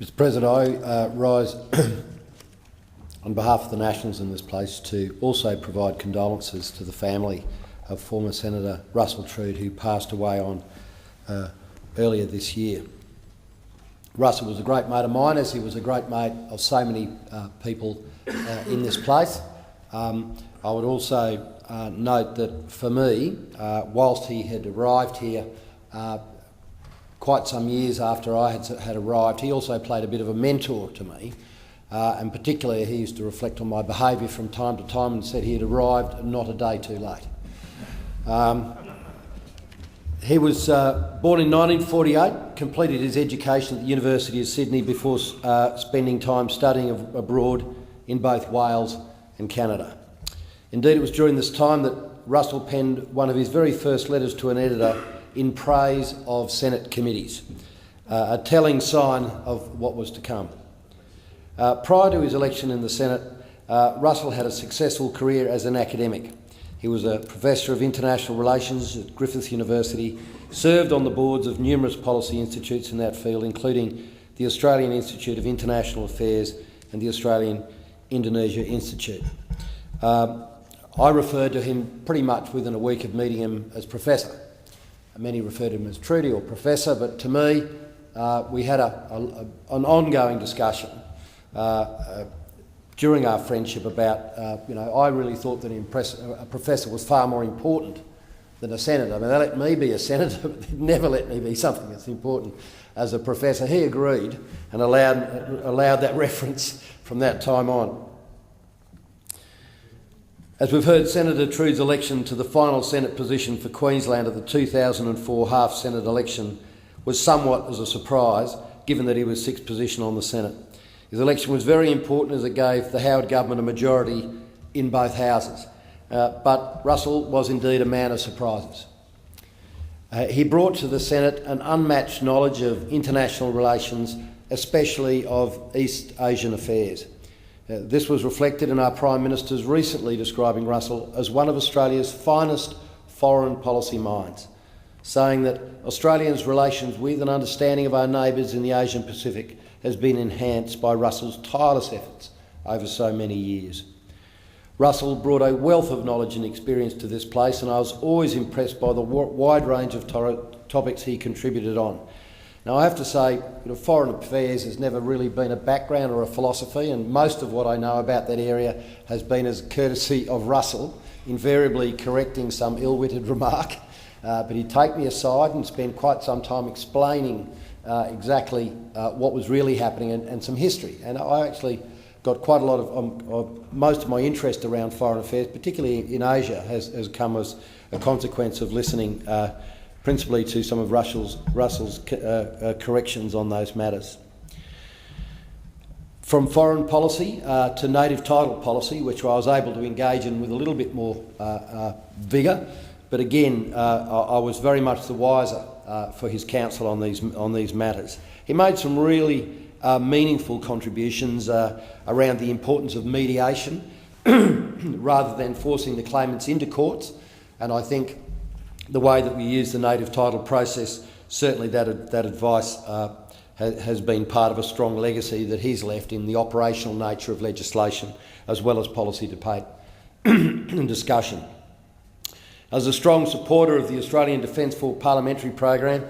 Mr. President, I rise on behalf of the Nationals in this place to also provide condolences to the family of former Senator Russell Trood, who passed away on earlier this year. Russell was a great mate of mine, as he was a great mate of so many people in this place. I would also note that for me, whilst he had arrived here quite some years after I had arrived, he also played a bit of a mentor to me, and particularly he used to reflect on my behaviour from time to time and said he had arrived not a day too late. He was born in 1948, completed his education at the University of Sydney before spending time studying abroad in both Wales and Canada. Indeed, it was during this time that Russell penned one of his very first letters to an editor in praise of Senate committees, a telling sign of what was to come. Prior to his election in the Senate, Russell had a successful career as an academic. He was a Professor of International Relations at Griffith University, served on the boards of numerous policy institutes in that field, including the Australian Institute of International Affairs and the Australian Indonesia Institute. I referred to him pretty much within a week of meeting him as Professor. Many referred to him as Trudy or Professor, but to me, we had an ongoing discussion during our friendship about, I really thought that a professor was far more important than a senator. I mean, they let me be a senator, but they never let me be something that's important as a professor. He agreed and allowed that reference from that time on. As we've heard, Senator Trood's election to the final Senate position for Queensland at the 2004 half-Senate election was somewhat as a surprise, given that he was sixth position on the Senate. His election was very important as it gave the Howard government a majority in both houses. But Russell was indeed a man of surprises. He brought to the Senate an unmatched knowledge of international relations, especially of East Asian affairs. This was reflected in our Prime Minister's recently describing Russell as one of Australia's finest foreign policy minds, saying that Australians' relations with and understanding of our neighbours in the Asian Pacific has been enhanced by Russell's tireless efforts over so many years. Russell brought a wealth of knowledge and experience to this place, and I was always impressed by the wide range of topics he contributed on. Now, I have to say, foreign affairs has never really been a background or a philosophy, and most of what I know about that area has been as courtesy of Russell, invariably correcting some ill-witted remark. But he'd take me aside and spend quite some time explaining exactly what was really happening and some history. And I actually got quite a lot of most of my interest around foreign affairs, particularly in Asia, has come as a consequence of listening principally to some of Russell's corrections on those matters. From foreign policy to native title policy, which I was able to engage in with a little bit more vigour, but again, I was very much the wiser for his counsel on these matters. He made some really meaningful contributions around the importance of mediation rather than forcing the claimants into courts, and I think the way that we use the native title process, certainly that advice has been part of a strong legacy that he's left in the operational nature of legislation as well as policy debate and discussion. As a strong supporter of the Australian Defence Force parliamentary program,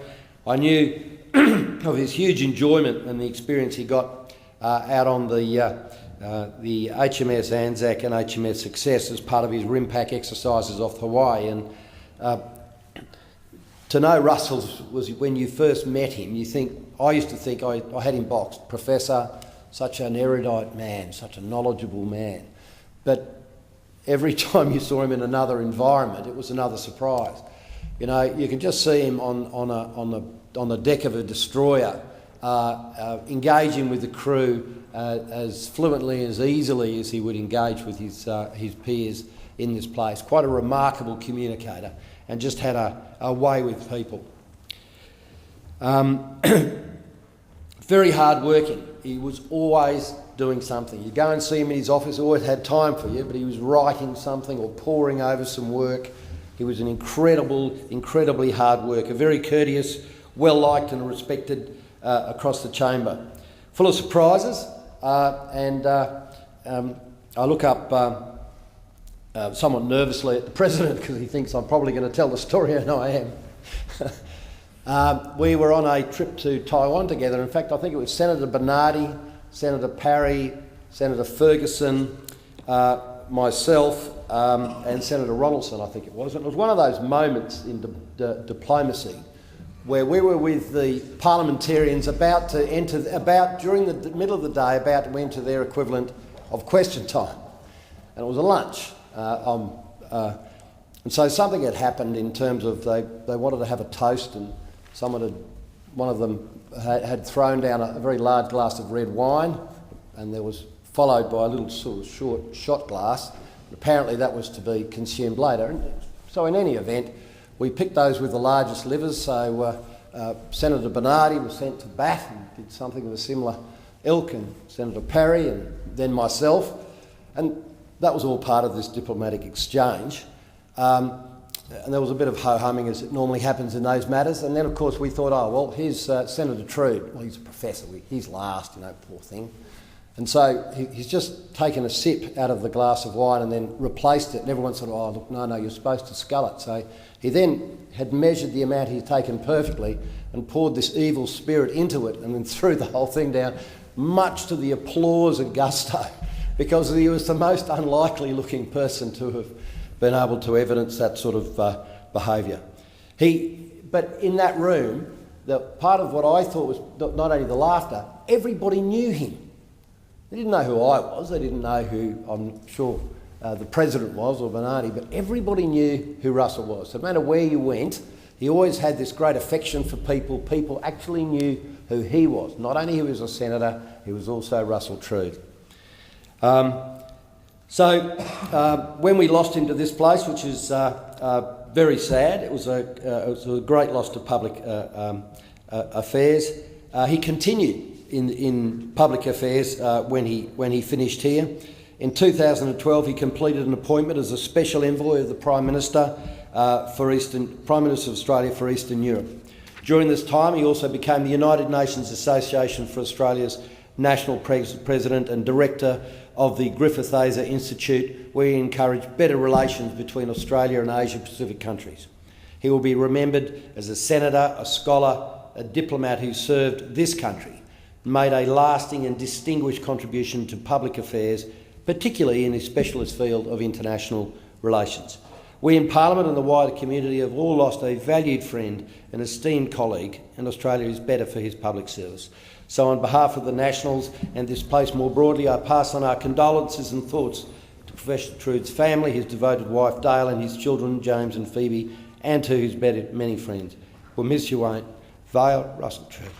I knew of his huge enjoyment and the experience he got out on the HMS Anzac and HMS Success as part of his RIMPAC exercises off Hawaii. And to know Russell was, when you first met him, I used to think I had him boxed. Professor, such an erudite man, such a knowledgeable man. But every time you saw him in another environment, it was another surprise. You can just see him on the deck of a destroyer, engaging with the crew as fluently, as easily as he would engage with his peers in this place. Quite a remarkable communicator, and just had a way with people. Very hard working. He was always doing something. You go and see him in his office, he always had time for you, but he was writing something or poring over some work. He was an incredibly hard worker, very courteous, well-liked and respected across the chamber. full of surprises, and I look up somewhat nervously at the President because he thinks I'm probably going to tell the story, and I am. We were on a trip to Taiwan together. In fact, I think it was Senator Bernardi, Senator Parry, Senator Ferguson, myself, and Senator Ronaldson, I think it was. And it was one of those moments in diplomacy where we were with the parliamentarians about to enter, during the middle of the day, about to enter their equivalent of question time. And it was a lunch. And so something had happened in terms of they wanted to have a toast, and one of them had thrown down a very large glass of red wine, and there was followed by a little sort of short shot glass. Apparently that was to be consumed later. And so in any event, we picked those with the largest livers. So Senator Bernardi was sent to bat and did something of a similar ilk, and Senator Parry, and then myself. And that was all part of this diplomatic exchange. And there was a bit of ho-humming, as it normally happens in those matters. And then, of course, we thought, oh, well, here's Senator Trood. Well, he's a professor. He's last, poor thing. And so he's just taken a sip out of the glass of wine and then replaced it. And everyone said, oh, look, no, you're supposed to scull it. So he then had measured the amount he'd taken perfectly and poured this evil spirit into it and then threw the whole thing down, much to the applause and gusto, because he was the most unlikely looking person to have been able to evidence that sort of behaviour. But in that room, the part of what I thought was not only the laughter, everybody knew him. They didn't know who I was, they didn't know who, I'm sure, the President was, or Bernardi, but everybody knew who Russell was. So no matter where you went, he always had this great affection for people. People actually knew who he was. Not only he was a senator, he was also Russell Trood. So when we lost him to this place, which is very sad, it was a great loss to public affairs. He continued in public affairs when he finished here. In 2012, he completed an appointment as a special envoy of the Prime Minister of Australia for Eastern Europe. During this time, he also became the United Nations Association for Australia's National President and Director of the Griffith Azer Institute, where he encouraged better relations between Australia and Asia-Pacific countries. He will be remembered as a senator, a scholar, a diplomat who served this country, made a lasting and distinguished contribution to public affairs, particularly in his specialist field of international relations. We in Parliament and the wider community have all lost a valued friend and esteemed colleague, and Australia is better for his public service. So on behalf of the Nationals and this place more broadly, I pass on our condolences and thoughts to Professor Trood's family, his devoted wife Dale and his children James and Phoebe, and to his many friends. We'll miss you, Wayne. Vale, Russell Trood.